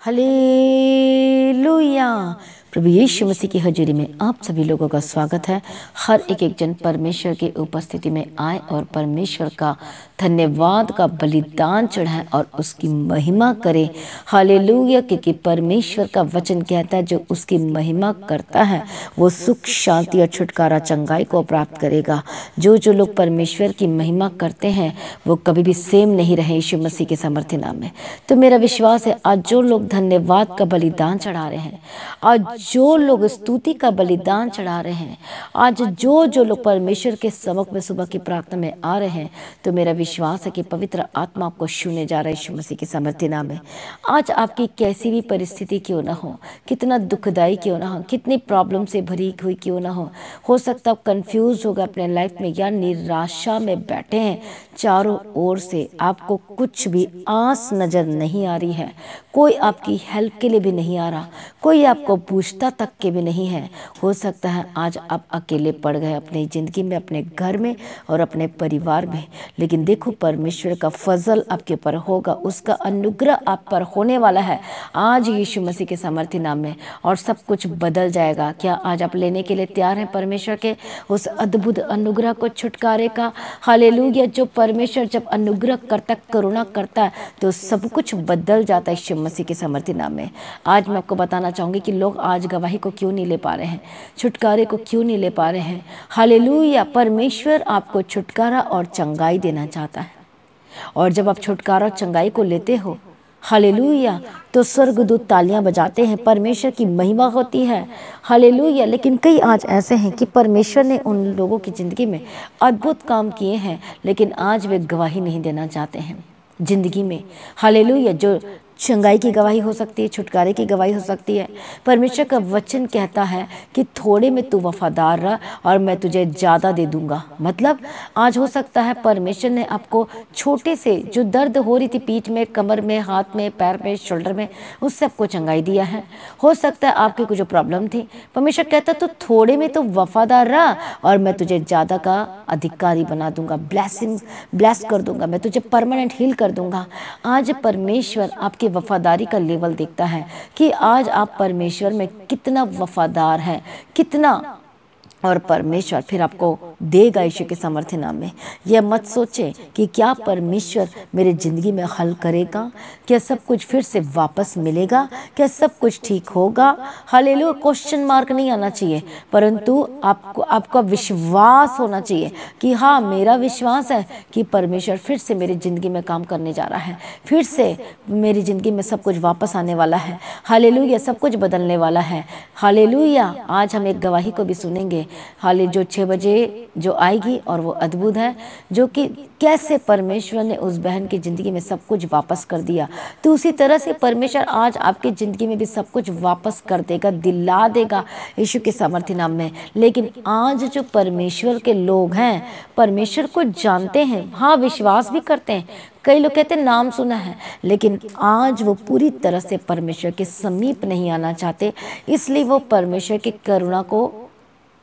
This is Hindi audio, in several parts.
हालेलुया। प्रभु यीशु मसीह की हजूरी में आप सभी लोगों का स्वागत है। हर एक जन परमेश्वर की उपस्थिति में आए और परमेश्वर का धन्यवाद का बलिदान चढ़ाए और उसकी महिमा करे। हालेलुया, क्योंकि परमेश्वर का वचन कहता है जो उसकी महिमा करता है वो सुख, शांति और छुटकारा, चंगाई को प्राप्त करेगा। जो लोग परमेश्वर की महिमा करते हैं वो कभी भी सेम नहीं रहे यीशु मसीह के सामर्थ्य नाम में। तो मेरा विश्वास है आज जो लोग धन्यवाद का बलिदान चढ़ा रहे हैं, आज जो लोग स्तुति का बलिदान चढ़ा रहे हैं, आज जो लोग परमेश्वर के सम्मुख में सुबह की प्रार्थना में आ रहे हैं, तो मेरा विश्वास है कि पवित्र आत्मा आपको छूने जा रहा है यीशु मसीह के सामर्थ्य नाम में। आज आपकी कैसी भी परिस्थिति क्यों ना कितना दुखदाई क्यों ना हो, कितनी प्रॉब्लम से भरी हुई क्यों ना हो सकता आप कंफ्यूज होगा अपने लाइफ में या निराशा में बैठे हैं, चारों ओर से आपको कुछ भी आस नजर नहीं आ रही है, कोई आपकी हेल्प के लिए भी नहीं आ रहा, कोई आपको पूछता तक के भी नहीं है। हो सकता है आज आप अकेले पड़ गए अपनी ज़िंदगी में, अपने घर में और अपने परिवार में, लेकिन देखो परमेश्वर का फजल आपके ऊपर होगा, उसका अनुग्रह आप पर होने वाला है आज यीशु मसीह के सामर्थ्य नाम में, और सब कुछ बदल जाएगा। क्या आज आप लेने के लिए तैयार हैं परमेश्वर के उस अद्भुत अनुग्रह को, छुटकारे का? हालेलुया। जो परमेश्वर जब अनुग्रह करता, करुणा करता है तो सब कुछ बदल जाता है यीशु मसीह के सामर्थ्य नाम में। आज मैं आपको बताना चाहूँगी कि लोग आज गवाही को क्यों नहीं ले पा रहे हैं, छुटकारे को क्यों नहीं ले पा रहे हैं। हालेलुया। परमेश्वर आपको छुटकारा और चंगाई देना चाहता है, और जब आप छुटकारा और चंगाई को लेते हो, हालेलुया, तो स्वर्गदूत तालियां बजाते हैं, परमेश्वर की महिमा होती है। हालेलुया। लेकिन कई आज ऐसे हैं कि परमेश्वर ने उन लोगों की ज़िंदगी में अद्भुत काम किए हैं, लेकिन आज वे गवाही नहीं देना चाहते हैं ज़िंदगी में। हालेलुया। जो चंगाई की गवाही हो सकती है, छुटकारे की गवाही हो सकती है। परमेश्वर का वचन कहता है कि थोड़े में तू वफादार रह और मैं तुझे ज़्यादा दे दूंगा। मतलब आज हो सकता है परमेश्वर ने आपको छोटे से जो दर्द हो रही थी पीठ में, कमर में, हाथ में, पैर में, शोल्डर में, उससे आपको चंगाई दिया है। हो सकता है आपकी कुछ जो प्रॉब्लम थी, परमेश्वर कहता है तो थोड़े में तो वफादार रह और मैं तुझे ज़्यादा का अधिकारी बना दूंगा, ब्लेस कर दूंगा, मैं तुझे परमानेंट हील कर दूंगा। आज परमेश्वर आपकी वफादारी का लेवल देखता है कि आज आप परमेश्वर में कितना वफादार हैं, कितना, और परमेश्वर फिर आपको देगा यीशु के सामर्थ्य नाम में। यह मत सोचें कि क्या परमेश्वर मेरे ज़िंदगी में हल करेगा, क्या सब कुछ फिर से वापस मिलेगा, क्या सब कुछ ठीक होगा। हालेलुया। क्वेश्चन मार्क नहीं आना चाहिए, परंतु आपका विश्वास होना चाहिए कि हाँ, मेरा विश्वास है कि परमेश्वर फिर से मेरी ज़िंदगी में काम करने जा रहा है, फिर से मेरी ज़िंदगी में सब कुछ वापस आने वाला है। हालेलुया। सब कुछ बदलने वाला है। हालेलुया। आज हम एक गवाही को भी सुनेंगे, हाले जो 6 बजे जो आएगी, और वो अद्भुत है, जो कि कैसे परमेश्वर ने उस बहन की ज़िंदगी में सब कुछ वापस कर दिया। तो उसी तरह से परमेश्वर आज आपकी ज़िंदगी में भी सब कुछ वापस कर देगा, दिला देगा यीशु के सामर्थ्य नाम में। लेकिन आज जो परमेश्वर के लोग हैं, परमेश्वर को जानते हैं, हाँ विश्वास भी करते हैं, कई लोग कहते हैं नाम सुना है, लेकिन आज वो पूरी तरह से परमेश्वर के समीप नहीं आना चाहते, इसलिए वो परमेश्वर की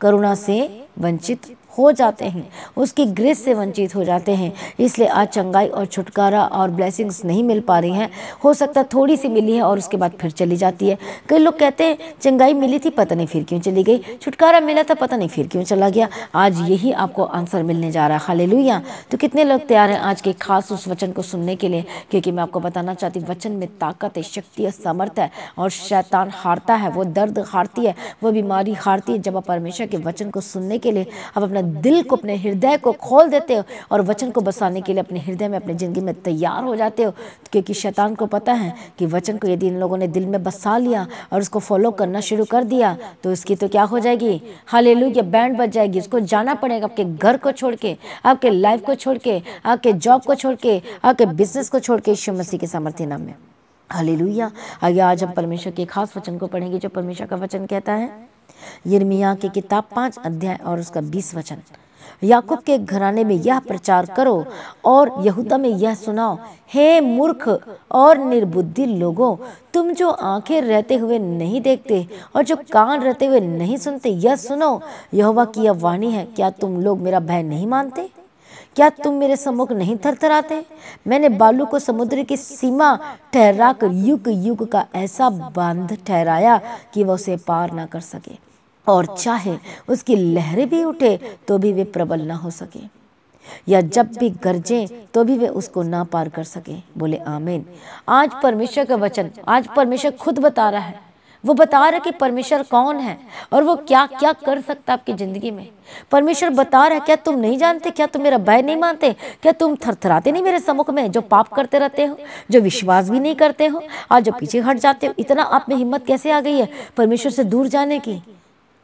करुणा से वंचित हो जाते हैं, उसकी ग्रेस से वंचित हो जाते हैं। इसलिए आज चंगाई और छुटकारा और ब्लेसिंग्स नहीं मिल पा रही हैं। हो सकता है थोड़ी सी मिली है और उसके बाद फिर चली जाती है। कई लोग कहते हैं चंगाई मिली थी, पता नहीं फिर क्यों चली गई, छुटकारा मिला था, पता नहीं फिर क्यों चला गया। आज यही आपको आंसर मिलने जा रहा है। हालेलुया। तो कितने लोग तैयार हैं आज के खास उस वचन को सुनने के लिए? क्योंकि मैं आपको बताना चाहती हूँ वचन में ताकत है, शक्ति है, सामर्थ है, और शैतान हारता है, वो दर्द हारती है, वो बीमारी हारती है जब आप परमेश्वर के वचन को सुनने के लिए आप अपना दिल को, अपने हृदय को खोल देते हो और वचन को बसाने के लिए अपने हृदय में, अपनी ज़िंदगी में तैयार हो जाते हो। क्योंकि शैतान को पता है कि वचन को यदि इन लोगों ने दिल में बसा लिया और उसको फॉलो करना शुरू कर दिया तो इसकी तो क्या हो जाएगी, हालेलुया, बैंड बज जाएगी। उसको जाना पड़ेगा आपके घर को छोड़ के, आपके लाइफ को छोड़ के, आपके जॉब को छोड़ के, आपके बिजनेस को छोड़ के, यीशु मसीह के सामर्थ्य नाम में। हालेलुया। आगे आज हम परमेश्वर के खास वचन को पढ़ेंगे, जो परमेश्वर का वचन कहता है यिर्मयाह की किताब 5 अध्याय और उसका 20 वचन। याकूब के घराने में यह प्रचार करो और यहूदा में यह सुनाओ, हे मूर्ख और निर्बुद्धि लोगों, तुम जो आंखें रहते हुए नहीं देखते और जो कान रहते हुए नहीं सुनते, यह सुनो, यहोवा की यह वाणी है, क्या तुम लोग मेरा भय नहीं मानते? क्या तुम मेरे सम्मुख नहीं थरथराते? मैंने बालू को समुद्र की सीमा ठहराकर युग युग का ऐसा बांध ठहराया कि वह उसे पार ना कर सके, और चाहे उसकी लहरें भी उठे तो भी वे प्रबल ना हो सके, या जब भी गरजें तो भी वे उसको ना पार कर सके। बोले आमीन। आज परमेश्वर का वचन, आज परमेश्वर खुद बता रहा है, वो बता रहा है कि परमेश्वर कौन है और वो क्या क्या कर सकता है आपकी जिंदगी में। परमेश्वर बता रहा है, क्या तुम नहीं जानते? क्या तुम मेरा भय नहीं मानते? क्या तुम थरथराते नहीं मेरे सम्मुख में, जो पाप करते रहते हो, जो विश्वास भी नहीं करते हो और जो पीछे हट जाते हो? इतना आप में हिम्मत कैसे आ गई है परमेश्वर से दूर जाने की?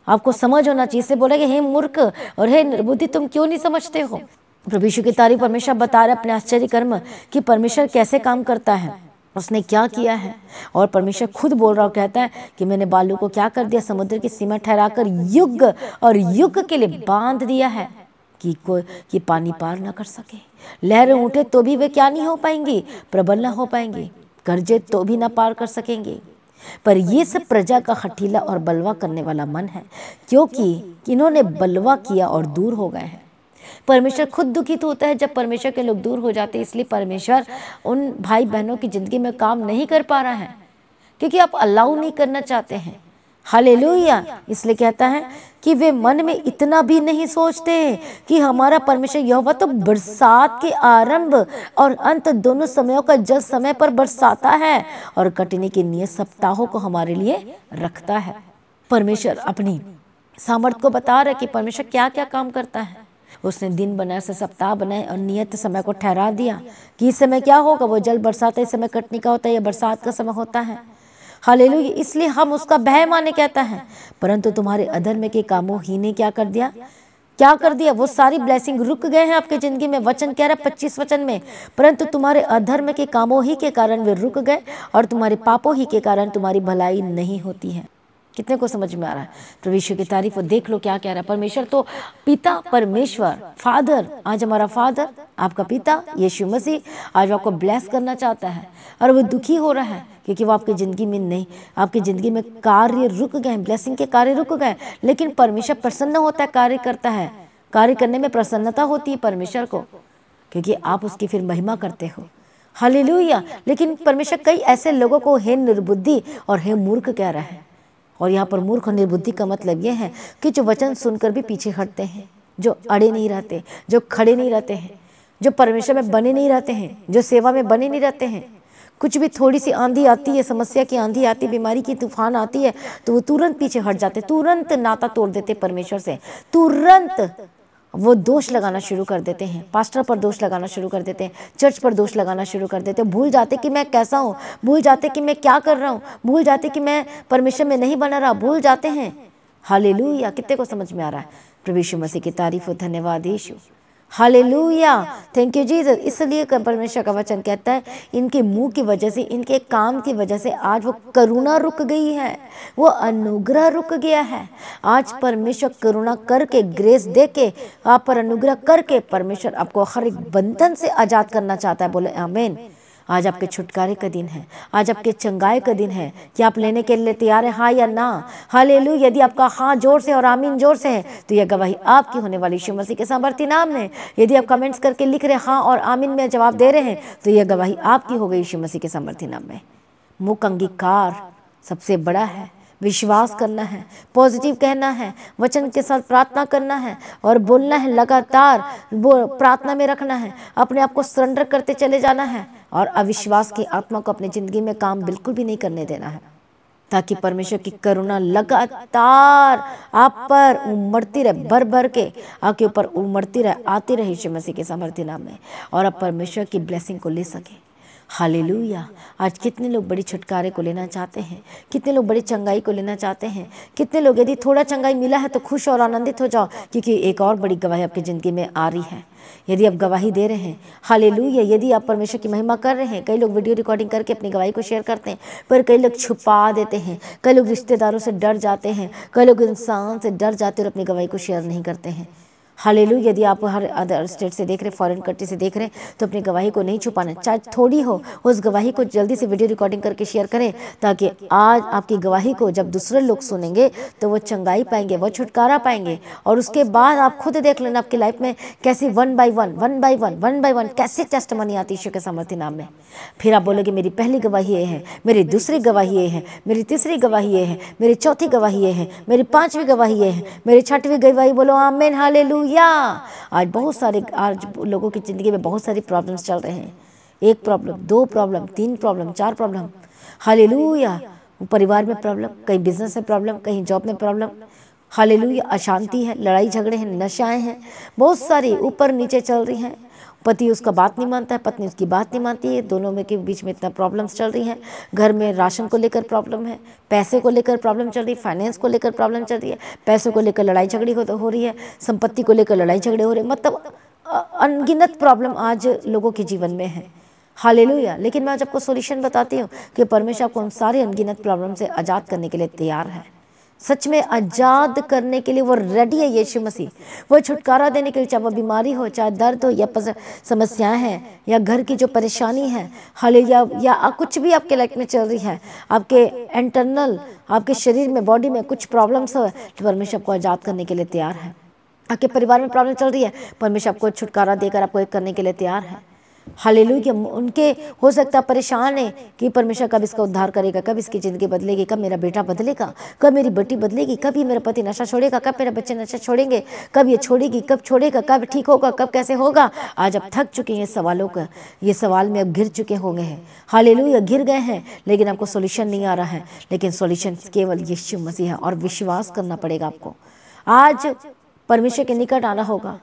आपको समझ होना चाहिए। इसलिए बोलेंगे हे मूर्ख और हे निर्बुद्धि, तुम क्यों नहीं समझते हो? प्रभु यीशु की तारीफ। परमेश्वर बता रहे अपने आश्चर्य कर्म कि परमेश्वर कैसे काम करता है, उसने क्या किया है। और परमेश्वर खुद बोल रहा, कहता है कि मैंने बालू को क्या कर दिया, समुद्र की सीमा ठहराकर युग और युग के लिए बांध दिया है कि पानी पार ना कर सके। लहरें उठे तो भी वे क्या नहीं हो पाएंगी, प्रबल ना हो पाएंगी, गरजे तो भी ना पार कर सकेंगे। पर ये सब प्रजा का हठीला और बलवा करने वाला मन है, क्योंकि इन्होंने बलवा किया और दूर हो गए हैं। परमेश्वर खुद दुखित होता है जब परमेश्वर के लोग दूर हो जाते हैं। इसलिए परमेश्वर उन भाई बहनों की जिंदगी में काम नहीं कर पा रहा है, क्योंकि आप अलाउ नहीं करना चाहते हैं। हालेलुया। इसलिए कहता है कि वे मन में इतना भी नहीं सोचते कि हमारा परमेश्वर यहोवा तो बरसात के आरंभ और अंत दोनों समयों का जल समय पर बरसाता है और कटने के नियत सप्ताहों को हमारे लिए रखता है। परमेश्वर अपनी सामर्थ को बता रहा है कि परमेश्वर क्या क्या काम करता है। उसने दिन बनाया, से सप्ताह बनाए और नियत समय को ठहरा दिया कि इस समय क्या होगा, वो जल बरसात है, इस समय कटने का होता है, या बरसात का समय होता है। हालेलुया। इसलिए हम उसका भय माने, कहता है परंतु तुम्हारे अधर्म के कामों ही ने क्या कर दिया, क्या कर दिया, वो सारी ब्लेसिंग रुक गए हैं आपके जिंदगी में। वचन कह रहा है 25 वचन में, परंतु तुम्हारे अधर्म के कामों ही के कारण वे रुक गए और तुम्हारे पापों ही के कारण तुम्हारी भलाई नहीं होती है। कितने को समझ में आ रहा है? प्रभु यीशु की तारीफ। और देख लो क्या कह रहा है परमेश्वर, तो पिता परमेश्वर फादर, आज हमारा फादर आपका पिता यीशु मसीह आज आपको ब्लेस करना चाहता है, और वो दुखी हो रहा है क्योंकि वो आपकी ज़िंदगी में नहीं, आपकी ज़िंदगी में कार्य रुक गए, ब्लेसिंग के कार्य रुक गए। लेकिन परमेश्वर प्रसन्न होता है, कार्य करता है, कार्य करने में प्रसन्नता होती है परमेश्वर को, क्योंकि आप उसकी फिर महिमा करते हो। हालेलुया। लेकिन परमेश्वर कई ऐसे लोगों को हे निर्बुद्धि और हे मूर्ख कह रहा है। और यहाँ पर मूर्ख और निर्बुद्धि का मतलब ये है कि जो वचन सुनकर भी पीछे हटते हैं, जो अड़े नहीं रहते, जो खड़े नहीं रहते हैं, जो परमेश्वर में बने नहीं रहते हैं, जो सेवा में बने नहीं रहते हैं। कुछ भी थोड़ी सी आंधी आती है, समस्या की आंधी आती है, बीमारी की तूफान आती है, तो वो तुरंत पीछे हट जाते, तुरंत नाता तोड़ देते परमेश्वर से, तुरंत वो दोष लगाना शुरू कर देते हैं, पास्टर पर दोष लगाना शुरू कर देते हैं, चर्च पर दोष लगाना शुरू कर देते हैं। भूल जाते कि मैं कैसा हूँ, भूल जाते कि मैं क्या कर रहा हूँ, भूल जाते कि मैं परमेश्वर में नहीं बना रहा, भूल जाते हैं। हालेलुया। कितने को समझ में आ रहा है? प्रभु यीशु मसीह की तारीफ हो। धन्यवाद यीशु। हालेलुया। Thank you Jesus. इसलिए परमेश्वर का वचन कहता है इनके मुंह की वजह से, इनके काम की वजह से आज वो करुणा रुक गई है, वो अनुग्रह रुक गया है। आज परमेश्वर करुणा करके, ग्रेस देके, आप पर अनुग्रह करके परमेश्वर आपको हर एक बंधन से आजाद करना चाहता है। बोले आमीन। आज आपके छुटकारे का दिन है, आज आपके चंगाई का दिन है। कि आप लेने के लिए तैयार है, हाँ या ना? हालेलुया। यदि आपका हाँ जोर से और आमीन जोर से है तो यह गवाही आपकी होने वाली यीशु मसीह के सामर्थी नाम में। यदि आप कमेंट्स करके लिख रहे हाँ और आमीन में जवाब दे रहे हैं तो यह गवाही आपकी हो गई यीशु मसीह के सामर्थी नाम में। मुख अंगीकार सबसे बड़ा है। विश्वास करना है, पॉजिटिव कहना है, वचन के साथ प्रार्थना करना है और बोलना है, लगातार वो प्रार्थना में रखना है, अपने आप को सरेंडर करते चले जाना है और अविश्वास की आत्मा को अपनी जिंदगी में काम बिल्कुल भी नहीं करने देना है, ताकि परमेश्वर की करुणा लगातार आप पर उमड़ती रहे, भर भर के आपके ऊपर उमड़ती रहे, आती रहे यीशु मसीह के सामर्थ्य नाम में, और आप परमेश्वर की ब्लेसिंग को ले सके। हालेलुया। आज कितने लोग बड़ी छुटकारे को लेना चाहते हैं, कितने लोग बड़ी चंगाई को लेना चाहते हैं, कितने लोग यदि थोड़ा चंगाई मिला है तो खुश और आनंदित हो जाओ, क्योंकि एक और बड़ी गवाही आपकी ज़िंदगी में आ रही है। यदि आप गवाही दे रहे हैं, हालेलुया, यदि आप परमेश्वर की महिमा कर रहे हैं। कई लोग वीडियो रिकॉर्डिंग करके अपनी गवाही को शेयर करते हैं, पर कई लोग छुपा देते हैं, कई लोग रिश्तेदारों से डर जाते हैं, कई लोग इंसान से डर जाते और अपनी गवाही को शेयर नहीं करते हैं। हालेलुया। यदि आप हर अदर स्टेट से देख रहे, फॉरेन कंट्री से देख रहे हैं, तो अपनी गवाही को नहीं छुपाना, चाहे थोड़ी हो, उस गवाही को जल्दी से वीडियो रिकॉर्डिंग करके शेयर करें, ताकि आज आपकी गवाही को जब दूसरे लोग सुनेंगे तो वो चंगाई पाएंगे, वो छुटकारा पाएंगे। और उसके बाद आप खुद देख लेना आपकी लाइफ में कैसी वन बाय वन कैसे टेस्टिमनी आती यीशु के सामर्थ्य नाम में। फिर आप बोलोगे मेरी पहली गवाही ये है, मेरी दूसरी गवाही ये है, मेरी तीसरी गवाही ये है, मेरी चौथी गवाही ये है, मेरी पांचवी गवाही ये है, मेरी छठवीं गवाही। बोलो आमीन, हालेलुया। आज लोगों की ज़िंदगी में बहुत सारी प्रॉब्लम्स चल रहे हैं। 1 problem, 2 problem, 3 problem, 4 problem. Hallelujah. परिवार में प्रॉब्लम, कहीं बिजनेस में प्रॉब्लम, कहीं जॉब में प्रॉब्लम। हालेलुया। अशांति है, लड़ाई झगड़े हैं, नशाएं हैं, बहुत सारी ऊपर नीचे चल रही हैं। पति उसका बात नहीं मानता है, पत्नी उसकी बात नहीं मानती है, दोनों में के बीच में इतना प्रॉब्लम्स चल रही हैं। घर में राशन को लेकर प्रॉब्लम है, पैसे को लेकर प्रॉब्लम चल रही है, फाइनेंस को लेकर प्रॉब्लम चल रही है, पैसों को लेकर लड़ाई झगड़ी हो रही है, संपत्ति को लेकर लड़ाई झगड़े हो रहे हैं। मतलब अनगिनत प्रॉब्लम आज लोगों के जीवन में है। हालेलुया। लेकिन मैं आज आपको सॉल्यूशन बताती हूँ कि परमेश्वर आपको उन सारे अनगिनत प्रॉब्लम से आज़ाद करने के लिए तैयार है। सच में आज़ाद करने के लिए वो रेडी है यीशु मसीह। वो छुटकारा देने के लिए, चाहे वो बीमारी हो, चाहे दर्द हो, या समस्याएं हैं, या घर की जो परेशानी है, हालेलुया, या कुछ भी आपके लाइफ में चल रही है, आपके इंटरनल, आपके शरीर में, बॉडी में कुछ प्रॉब्लम्स हो, तो परमेश्वर आपको आज़ाद करने के लिए तैयार है। आपके परिवार में प्रॉब्लम चल रही है, परमेश्वर आपको छुटकारा देकर आपको एक करने के लिए तैयार है। हालेलुया। उनके हो सकता परेशान है कि परमेश्वर कब इसका उद्धार करेगा, कब इसकी ज़िंदगी बदलेगी, कब मेरा बेटा बदलेगा, कब मेरी बेटी बदलेगी, कब ये मेरा पति नशा छोड़ेगा, कब मेरे बच्चे नशा छोड़ेंगे, कब ये छोड़ेगी, कब छोड़ेगा, कब ठीक होगा, कब कैसे होगा। आज आप थक चुके हैं सवालों का, ये सवाल में अब घिर चुके होंगे हैं। हालेलुया। घिर गए हैं, लेकिन आपको सॉल्यूशन नहीं आ रहा है। लेकिन सॉल्यूशन केवल यीशु मसीह है, और विश्वास करना पड़ेगा आपको। आज परमेश्वर के निकट आना होगा।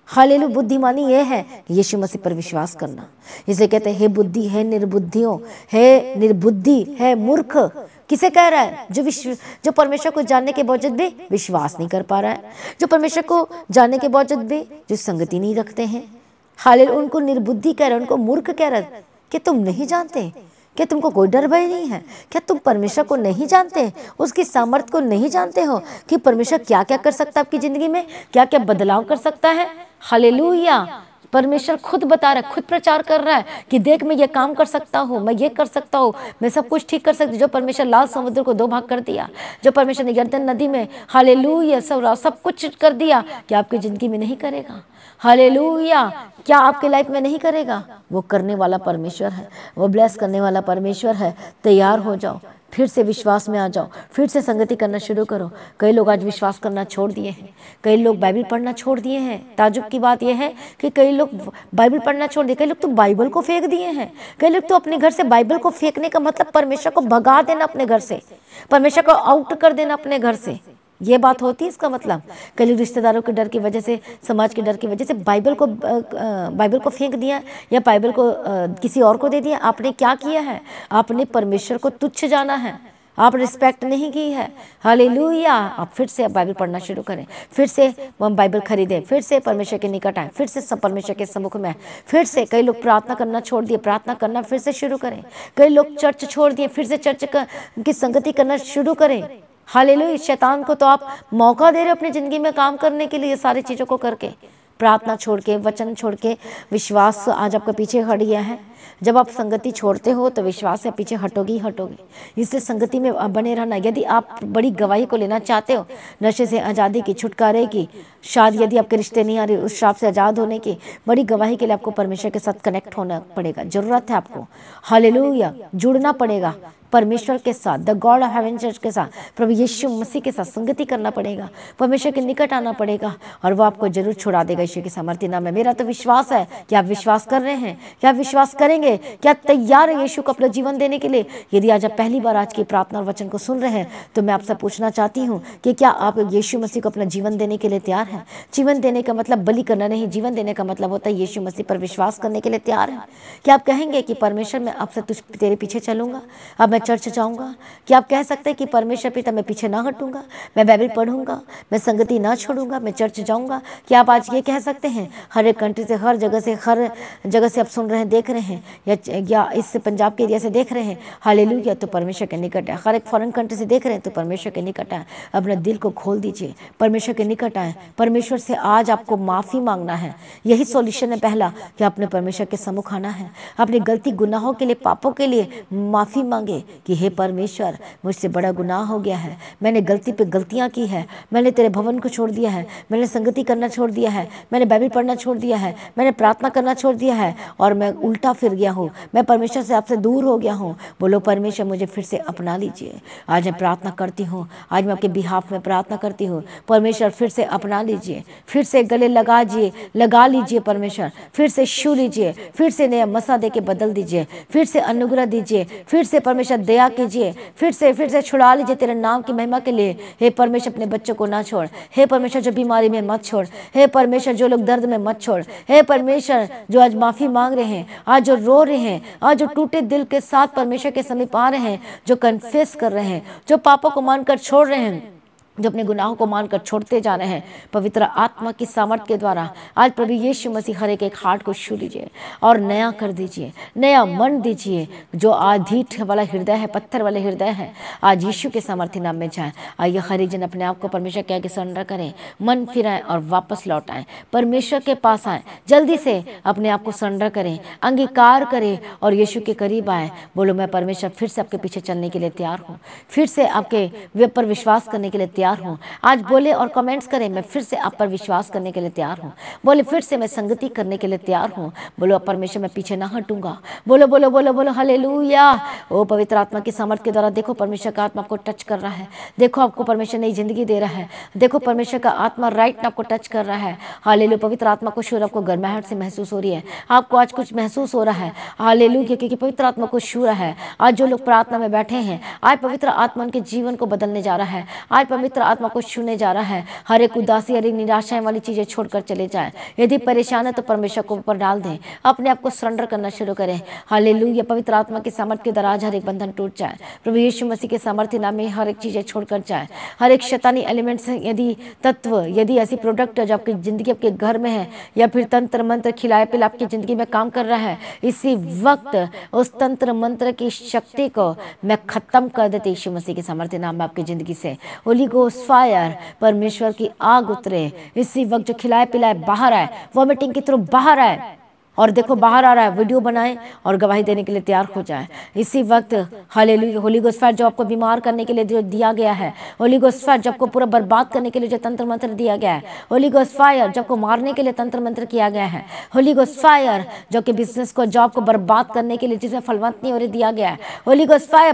हालेलुया। बुद्धिमानी ये है कि यीशु मसीह पर विश्वास करना। इसे कहते हैं हे बुद्धि, है निर्बुद्धियों, है निर्बुद्धि, है मूर्ख। किसे कह रहा है? जो परमेश्वर को जानने के बावजूद भी विश्वास नहीं कर पा रहा है, जो परमेश्वर को जानने के बावजूद भी जो संगति नहीं रखते हैं। हालेलुया। उनको निर्बुद्धि कह रहा है, उनको मूर्ख कह रहा है कि तुम नहीं जानते, क्या तुमको कोई डर भय नहीं है? क्या तुम परमेश्वर को नहीं जानते, उसकी सामर्थ्य को नहीं जानते हो कि परमेश्वर क्या क्या कर सकता है आपकी ज़िंदगी में, क्या क्या बदलाव कर सकता है? हालेलुया। परमेश्वर खुद बता रहा है, खुद प्रचार कर रहा है कि देख मैं ये काम कर सकता हूँ, मैं ये कर सकता हूँ, मैं सब कुछ ठीक कर सकती हूँ। जो परमेश्वर लाल समुद्र को 2 भाग कर दिया, जो परमेश्वर ने यरदन नदी में हालेलुया सब कुछ कर दिया, क्या आपकी ज़िंदगी में नहीं करेगा? हालेलुया। क्या आपके लाइफ में नहीं करेगा? वो करने वाला परमेश्वर है, वो ब्लेस करने वाला परमेश्वर है। तैयार हो जाओ, फिर से विश्वास में आ जाओ, फिर से संगति करना शुरू करो। कई लोग आज विश्वास करना छोड़ दिए हैं, कई लोग बाइबल पढ़ना छोड़ दिए हैं। ताजुब की बात यह है कि कई लोग बाइबल पढ़ना छोड़ दिए, कई लोग तो बाइबल को फेंक दिए हैं। कई लोग तो अपने घर से, बाइबल को फेंकने का मतलब परमेश्वर को भगा देना अपने घर से, परमेश्वर को आउट कर देना अपने घर से, ये बात होती है इसका मतलब। कई लोग रिश्तेदारों के डर की वजह से, समाज के डर की वजह से बाइबल को फेंक दिया, या बाइबल को किसी और को दे दिया। आपने क्या किया है? आपने परमेश्वर को तुच्छ जाना है, आप रिस्पेक्ट नहीं की है। हालेलुया। आप फिर से बाइबल पढ़ना शुरू करें, फिर से हम बाइबल खरीदें, फिर से परमेश्वर के निकट आए, फिर से सब परमेश्वर के सम्मुख में आए। फिर से कई लोग प्रार्थना करना छोड़ दिए, प्रार्थना करना फिर से शुरू करें। कई लोग चर्च छोड़ दिए, फिर से चर्च की संगति करना शुरू करें। हालेलुया। शैतान को तो आप मौका दे रहे हो अपनी ज़िंदगी में काम करने के लिए, सारी चीज़ों को करके, प्रार्थना छोड़ के, वचन छोड़ के। विश्वास आज आपका पीछे हट गया है। जब आप संगति छोड़ते हो तो विश्वास से पीछे हटोगी। इसलिए संगति में बने रहना। यदि आप बड़ी गवाही को लेना चाहते हो, नशे से आज़ादी की, छुटकारे की, शायद यदि आपके रिश्ते नहीं आ रहे, उस श्राप से आज़ाद होने की, बड़ी गवाही के लिए आपको परमेश्वर के साथ कनेक्ट होना पड़ेगा। ज़रूरत है आपको। हालेलुया। जुड़ना पड़ेगा परमेश्वर के साथ, the God of haven church के साथ, प्रभु यीशु मसीह के साथ संगति करना पड़ेगा, परमेश्वर के निकट आना पड़ेगा, और वो आपको जरूर छुड़ा देगा यीशु के सामर्थ्य नाम में। मेरा तो विश्वास है कि आप विश्वास कर रहे हैं, क्या विश्वास करेंगे, क्या तैयार है यीशु को अपना जीवन देने के लिए? यदि आज आप पहली बार आज की प्रार्थना और वचन को सुन रहे हैं, तो मैं आपसे पूछना चाहती हूँ कि क्या आप यीशु मसीह को अपना जीवन देने के लिए तैयार हैं? जीवन देने का मतलब बलि करना नहीं, जीवन देने का मतलब होता है यीशु मसीह पर विश्वास करने के लिए तैयार है। क्या आप कहेंगे कि परमेश्वर मैं आपसे तेरे पीछे चलूंगा, अब मैं चर्च जाऊंगा? क्या आप कह सकते हैं कि परमेश्वर पिता मैं पीछे ना हटूंगा, मैं बाइबल पढ़ूंगा, मैं संगति ना छोड़ूंगा, मैं चर्च जाऊंगा? क्या आप आज ये कह सकते हैं? हर एक कंट्री से, हर जगह से आप सुन रहे हैं, देख रहे हैं, या इस पंजाब के एरिया से देख रहे हैं, हालेलुया, तो परमेश्वर के निकट है। हर एक फॉरेन कंट्री से देख रहे हैं तो परमेश्वर के निकट है। अपना दिल को खोल दीजिए, परमेश्वर के निकट आए। परमेश्वर से आज आपको माफ़ी मांगना है। यही सॉल्यूशन है पहला, कि आपने परमेश्वर के सम्मुख आना है, अपनी गलती गुनाहों के लिए, पापों के लिए माफ़ी मांगे कि हे परमेश्वर, मुझसे बड़ा गुनाह हो गया है, मैंने गलती पे गलतियाँ की है, मैंने तेरे भवन को छोड़ दिया है, मैंने संगति करना छोड़ दिया है, मैंने बाइबल पढ़ना छोड़ दिया है, मैंने प्रार्थना करना छोड़ दिया है और मैं उल्टा फिर गया हूँ, मैं परमेश्वर से आपसे दूर हो गया हूँ। बोलो परमेश्वर मुझे फिर से अपना लीजिए। आज मैं प्रार्थना करती हूँ, आज मैं आपके बिहाफ में प्रार्थना करती हूँ, परमेश्वर फिर से अपना लीजिए, फिर से गले लगा लीजिए परमेश्वर, फिर से छू लीजिए, फिर से नया मसा दे के बदल दीजिए, फिर से अनुग्रह दीजिए, फिर से परमेश्वर दया कीजिए, फिर से छुड़ा लीजिए तेरे नाम की महिमा के लिए। हे परमेश्वर अपने बच्चों को ना छोड़, हे परमेश्वर जो बीमारी में मत छोड़, हे परमेश्वर जो लोग दर्द में मत छोड़, हे परमेश्वर जो आज माफी मांग रहे हैं, आज जो रो रहे हैं, आज जो टूटे दिल के साथ परमेश्वर के समीप आ रहे हैं, जो कन्फेस कर रहे हैं, जो पापों को मानकर छोड़ रहे हैं, जो अपने गुनाहों को मानकर छोड़ते जा रहे हैं, पवित्र आत्मा की सामर्थ के द्वारा आज प्रभु यीशु मसीह हर एक हार्ट को छू लीजिए और नया कर दीजिए, नया मन दीजिए। जो आधीठ वाला हृदय है, पत्थर वाले हृदय है, आज यीशु के सामर्थ्य नाम में जाए। आइए हर एक जन अपने आप को परमेश्वर के आगे सरेंडर करें, मन फिराएं और वापस लौट आएं, परमेश्वर के पास आएं, जल्दी से अपने आप को सरेंडर करें, अंगीकार करें और यीशु के करीब आएं। बोलो मैं परमेश्वर फिर से आपके पीछे चलने के लिए तैयार हूँ, फिर से आपके पर विश्वास करने के लिए तैयार हूं। आज बोले और कमेंट्स करें, मैं फिर से आप पर विश्वास करने के लिए तैयार हूं। बोले फिर से मैं संगति करने के लिए तैयार हूं। बोलो परमेश्वर मैं पीछे ना हटूंगा। बोलो बोलो बोलो बोलो हालेलुया। ओ पवित्र आत्मा की सामर्थ के द्वारा देखो परमेश्वर का आत्मा आपको टच कर रहा है, देखो आपको परमेश्वर नई जिंदगी दे रहा है, देखो परमेश्वर का आत्मा राइट आपको टच कर रहा है। हालेलुया। पवित्र आत्मा को छू, आपको गर्माहट से महसूस हो रही है, आपको आज कुछ महसूस हो रहा है। हालेलुया, क्योंकि पवित्र आत्मा को छू रहा है। आज जो लोग प्रार्थना में बैठे हैं, आज पवित्र आत्मा उनके जीवन को बदलने जा रहा है। आज पवित्र आत्मा को छूने जा रहा है। हर एक उदासी, हर एक निराशाएं वाली चीजें छोड़कर चले जाएं। यदि परेशान है तो परमेश्वर को ऊपर डाल दें, अपने आप को सरेंडर करना शुरू करें। हालेलुया। पवित्र आत्मा के सामर्थ्य के द्वारा आज हर एक बंधन टूट जाए। प्रभु यीशु मसीह के सामर्थ्य नाम में हर एक चीजें छोड़कर जाए। हर एक शैतानी एलिमेंट्स, यदि तत्व, यदि ऐसी प्रोडक्ट जो आपकी जिंदगी, आपके घर में है, या फिर तंत्र मंत्र खिलाए पिला आपकी जिंदगी में काम कर रहा है, इसी वक्त उस तंत्र मंत्र की शक्ति को मैं खत्म कर देती यीशु मसीह के सामर्थ्य नाम में आपकी जिंदगी से। होली गोस्ट फायर, परमेश्वर की आग उतरे इसी वक्त। जो खिलाए पिलाए बाहर आए, वॉमिटिंग के थ्रू बाहर आए, और देखो बाहर आ रहा है, वीडियो बनाएं और गवाही देने के लिए तैयार हो जाए इसी वक्त। हालेलुया। होली गोस्ट फायर जो आपको बीमार करने के लिए जो दिया गया है, होली गोस्ट फायर जो आपको पूरा बर्बाद करने के लिए जो तंत्र मंत्र दिया गया है, होली गोस्ट फायर जो आपको मारने के लिए तंत्र मंत्र किया गया है, होली गोस्ट फायर जो कि बिजनेस को, जॉब को बर्बाद करने के लिए जिसमें फलवंत नहीं हो रही दिया गया है, होली गोस्ट फायर।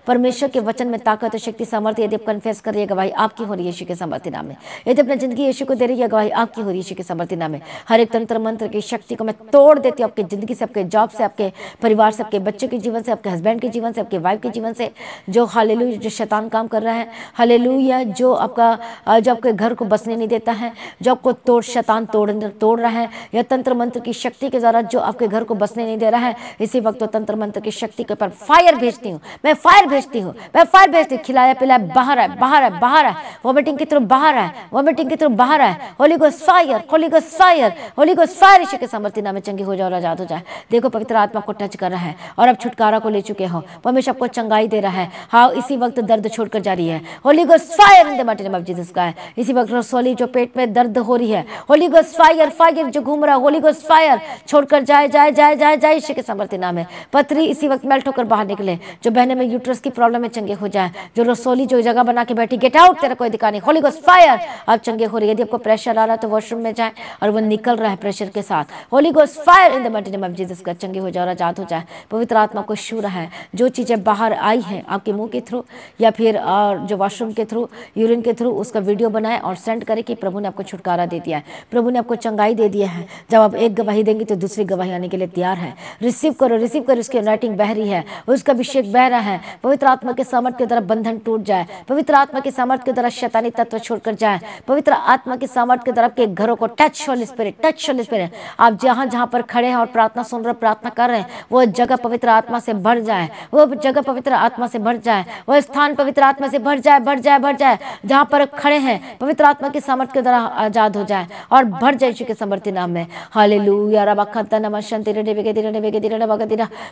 परमेश्वर के वचन में ताकत और शक्ति सामर्थ्य, यदि आप कन्फेस करिए, गवाही आपकी हो रही है यीशु के सामर्थ्य नाम में। यदि अपनी जिंदगी यीशु को दे रही है, गवाही आपकी हो रही है यीशु के सामर्थ्य नाम में। हर एक तंत्र मंत्र की शक्ति को मैं तोड़ देती हूँ आपकी जिंदगी से, आपके जॉब से, आपके परिवार से, आपके बच्चों के जीवन से, आपके हस्बैंड के जीवन से, आपके वाइफ के जीवन से, जो हालेलुया जो शैतान काम कर रहा है। हालेलुया। जो आपके घर को बसने नहीं देता है, जो आपको शैतान तोड़ रहा है, या तंत्र मंत्र की शक्ति के द्वारा जो आपके घर को बसने नहीं दे रहा है, इसी वक्त तो तंत्र मंत्र की शक्ति के ऊपर फायर भेजती हूँ, मैं फायर भेजती हूँ, मैं फायर भेजती हूँ। खिलाया पिलाया बाहर आए, बाहर आए, बाहर आए, वॉमिटिंग की तरफ बाहर आए, वॉमिटिंग की तरफ बाहर आए। Holy ghost fire, holy ghost fire, holy ghost fire. यीशु के सामर्थ्य नाम में चंगी हो जाओ, आजाद हो जाए। देखो पवित्र आत्मा को टच कर रहा है और अब छुटकारा को ले चुके हो, परमेश्वर आपको चंगाई दे रहा है। हाँ, इसी वक्त दर्द छोड़कर जा रही है। Holy ghost fire in the mighty name of Jesus का। इसी वक्त रसोली जो पेट में दर्द हो रही है, होली गोस्ट फायर, फायर जो घूम रहा है, होली गोस्ट फायर छोड़कर जाए जाए जाए जाए जाए यीशु के सामर्थ्य नाम है। पथरी इसी वक्त मेल्ट होकर बाहर निकले। जो बहने में यूट्रस की प्रॉब्लम में चंगे हो जाए। जो रसोली जो जगह बना के बैठी, गेट आउट, तेरा कोई अधिकार नहीं। होली गोस्ट फायर अब चंगे हो रही है। यदि आपको प्रेशर आ रहा है तो वॉशरूम में जाए और वो निकल रहा है प्रेशर के साथ। Holi ghost fire in the mighty name of Jesus का। चंगे हो जाए और आजाद हो जाए। पवित्र आत्मा को छू रहा है। जो चीजें बाहर आई हैं आपके मुंह के थ्रू या फिर जो वॉशरूम के थ्रू, यूरिन के थ्रू, उसका वीडियो बनाए और सेंड करें कि प्रभु ने आपको छुटकारा दे दिया है, प्रभु ने आपको चंगाई दे दिया है। जब आप एक गवाही देंगे तो दूसरी गवाही आने के लिए तैयार है। रिसीव करो, रिसीव करो। उसकी राइटिंग बह रही है, उसका अभिषेक बह रहा है। पवित्र आत्मा के सामर्थ के द्वारा बंधन टूट जाए। पवित्र आत्मा के सामर्थ के द्वारा शैतानी तत्व छोड़कर जाए। पवित्र आत्मा के सामर्थ के द्वारा आपके घरों को touch holy spirit, touch holy spirit. आप जहाँ जहाँ पर खड़े हैं और प्रार्थना सुन रहे, प्रार्थना कर रहे हैं, वो जगह पवित्र आत्मा से भर जाए, वो जगह पवित्र आत्मा से भर जाए, वो स्थान पवित्र आत्मा से भर जाए, भर जाए, भर जाए। जहाँ पर खड़े हैं पवित्र आत्मा की सामर्थ्य के द्वारा आजाद हो जाए और भर जाए यीशु के समर्थी नाम में। हालेलुया।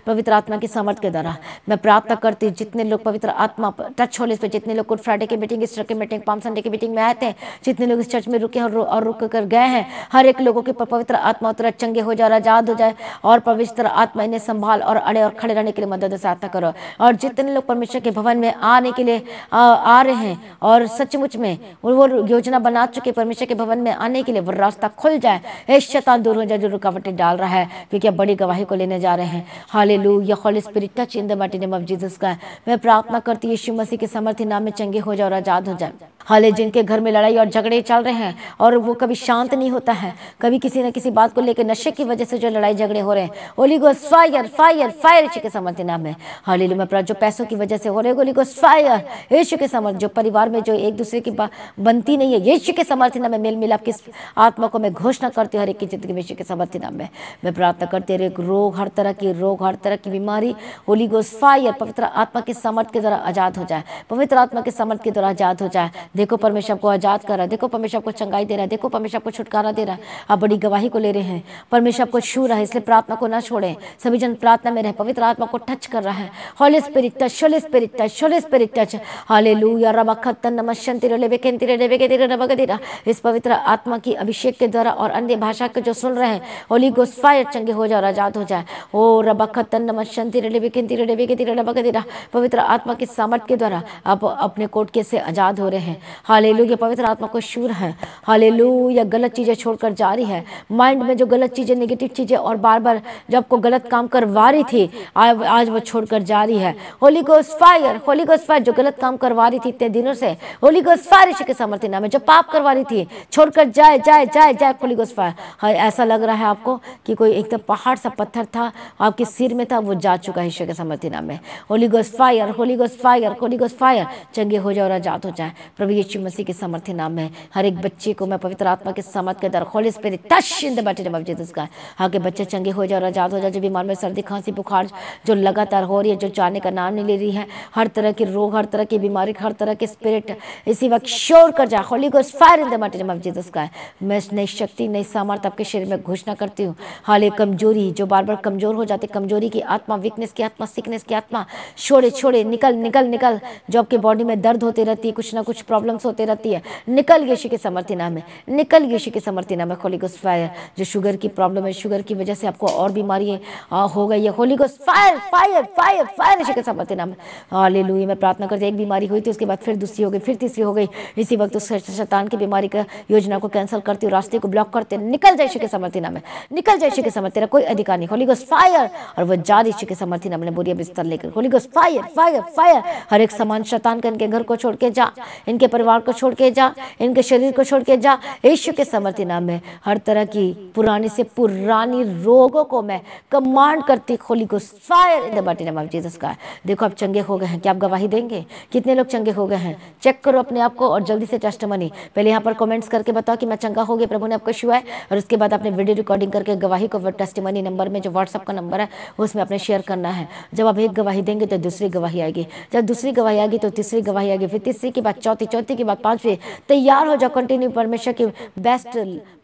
पवित्र आत्मा की सामर्थ्य के द्वारा मैं प्रार्थना करती हूँ, जितने लोग पवित्र आत्मा टच होने पे, जितने लोग गुड फ्राइडे की मीटिंग, ईस्टर की मीटिंग, पाम संडे की मीटिंग में आए थे, जितने लोग इस चर्च में रुके और रुक कर गए हैं, हर एक लोगों के पवित्र आत्मा उतर चंगे हो जाए, आजाद हो जाए और पवित्र आत्मा इन्हें संभाल और अड़े और खड़े रहने के लिए मदद सहायता करो। और जितने लोग परमेश्वर के भवन में आने के लिए आ रहे हैं और सचमुच में वो योजना बना चुके परमेश्वर के भवन में आने के लिए, वो रास्ता खुल जाए, हे शैतान दूर हो जाए जो रुकावटें डाल रहा है, क्योंकि अब बड़ी गवाही को लेने जा रहे हैं। Hallelujah. Holi spirit touch in the mighty name of Jesus का मैं प्रार्थना करती हूँ, यीशु मसीह के समर्थी नाम में चंगे हो जाए और आजाद हो जाए। हाले जिनके घर में लड़ाई और झगड़े चल रहे हैं और वो कभी शांत नहीं होता है, कभी किसी न किसी बात को लेकर, नशे की वजह से जो लड़ाई झगड़े हो रहे हैं, holy ghost fire fire fire यीशु के समर्थी नाम में। हालेलुया। जो पैसों की वजह से हो रहे, होली गोस्ट फायर यीशु के समर्थ, जो परिवार में जो एक दूसरे की बनती नहीं है, यीशु के समर्थी नाम में मेल मिलाप की आत्मा को मैं घोषणा करती हूँ हर एक की जिंदगी में यीशु के समर्थी नाम में। मैं प्रार्थना करती हूँ, एक रोग, हर तरह की रोग, हर तरह की बीमारी, होली गोस्ट फायर पवित्र आत्मा की समर्थ के द्वारा आजाद हो जाए, पवित्र आत्मा के समर्थ के द्वारा आजाद हो जाए। देखो परमेश्वर को आजाद कर रहा है, देखो परमेश्वर को चंगाई दे रहा है, देखो परमेश्वर को छुटकारा दे रहा है। आप बड़ी गवाही को ले रहे हैं, परमेश्वर को छू रहा है, इसलिए प्रार्थना को ना छोड़ें। सभी जन प्रार्थना में रहे, पवित्र आत्मा को टच कर रहा है। Holy spirit touch, holy spirit touch, holy spirit touch. Hallelujah. रबखतन नमस्यंति लेबेकेंति लेबेकेति रबगदिरा। इस पवित्र आत्मा की अभिषेक के द्वारा और अन्य भाषा के जो सुन रहे हैं, होली गोस्ट फायर चंगे हो जाए, आजाद हो जाए। ओ रबखतन नमस्यंति लेबेकेंति लेबेकेति रबगदिरा। पवित्र आत्मा की सामर्थ के द्वारा आप अपने कोट के से आजाद हो रहे हैं। हालेलुया। पवित्र आत्मा को छू रहा है। हालेलुया। गलत चीजें छोड़कर जा रही है, माइंड में जो गलत चीजें, नेगेटिव चीजें और बार बार जो आपको गलत काम करवा रही थी, आज वो छोड़कर जा रही है। Holy ghost fire, holy ghost fire, जो गलत काम करवा रही थी इतने दिनों से, होली गोस्ट फायर यीशु के समर्थी नाम में, जो पाप करवा रही थी छोड़कर जाए जाए जाए जाए, होली गोस्ट फायर। हाँ, ऐसा लग रहा है आपको कि कोई एकदम पहाड़ सा पत्थर था आपके सिर में था, वो जा चुका है यीशु के समर्थी नाम में। Holy ghost fire, holy ghost fire, holy ghost fire चंगे हो जाए और आजाद हो जाए प्रभु यीशु मसीह के समर्थी नाम में। हर एक बच्चे को मैं पवित्र आत्मा के समर्थ के द्वारा Holi spirit touch in the mighty name of Jesus का, हाँ के बच्चे चंगे हो जाए और आजाद हो जाए। जो बीमार में सर्दी खांसी बुखार जो लगातार हो रही है, जो जाने का नाम नहीं ले रही है, हर तरह की रोग, हर तरह की बीमारी, हर तरह के स्पिरिट इसी वक्त शोर कर जाए। Holi ghost fire in the mighty name of Jesus का मैं नई शक्ति, नई सामर्थ आपके शरीर में घोषणा करती हूँ। हाल कमजोरी जो बार बार कमजोर हो जाते, कमजोरी की आत्मा, वीकनेस की आत्मा, सिकनेस की आत्मा, छोड़े छोड़े, निकल निकल निकल। जो आपके बॉडी में दर्द होती रहती है, कुछ ना कुछ प्रॉब्लम्स होती रहती है, निकल यीशु के समर्थी नाम में, निकल यीशु के समर्थी नाम में। Holy ghost fire. जो शुगर की प्रॉब्लम है, शुगर की वजह से आपको और बीमारी हो गई है, holy ghost fire fire fire fire यीशु के समर्थी नाम में। हालेलुया। मैं प्रार्थना करती, एक बीमारी हुई थी, उसके बाद फिर दूसरी हो गई, फिर तीसरी हो गई। इसी वक्त उस शैतान की बीमारी का योजना को कैंसिल करती हूँ, रास्ते को ब्लॉक करते, निकल जाए यीशु के समर्थी नाम में, निकल जाए यीशु के समर्थी, तेरा कोई अधिकार नहीं। Holi ghost fire. और वो जा यीशु के समर्थी नाम में बोरिया बिस्तर लेकर, holy ghost fire fire fire. हर एक समान शैतान का इनके घर को छोड़ के जा, इनके परिवार को छोड़ के जा, इनके शरीर को छोड़ के जा यीशु के समर्थी नाम में। हर तरह की पुरानी से पुरानी रोगों को मैं कमांड करती, Holi ghost fire in the mighty name of Jesus का। देखो आप चंगे हो गए हैं, क्या आप गवाही देंगे? कितने लोग चंगे हो गए हैं? चेक करो अपने आप को और जल्दी से टेस्टिमनी पहले यहाँ पर कमेंट्स करके बताओ कि मैं चंगा हो गया, प्रभु ने आपको छुआ है। और उसके बाद आपने वीडियो रिकॉर्डिंग करके गवाही को टेस्टिमनी नंबर में, जो व्हाट्सअप का नंबर है, उसमें आपने शेयर करना है। जब आप एक गवाही देंगे तो दूसरी गवाही आएगी, जब दूसरी गवाही आएगी तो तीसरी गवाही आएगी, फिर तीसरी के बाद चौथी, चौथी के बाद पांचवी। तैयार हो जाओ कंटिन्यू परमेश्वर की बेस्ट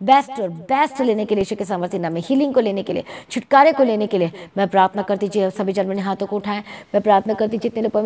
बेस्ट और बेस्ट लेने के लिए, यीशु के समर्थी नाम में, हीलिंग को लेने के लिए, छुटकारे को लेने के लिए मैं प्रार्थना करती थी। सभी जन मैंने हाथों को उठाएं, मैं प्रार्थना करती, जितने लोग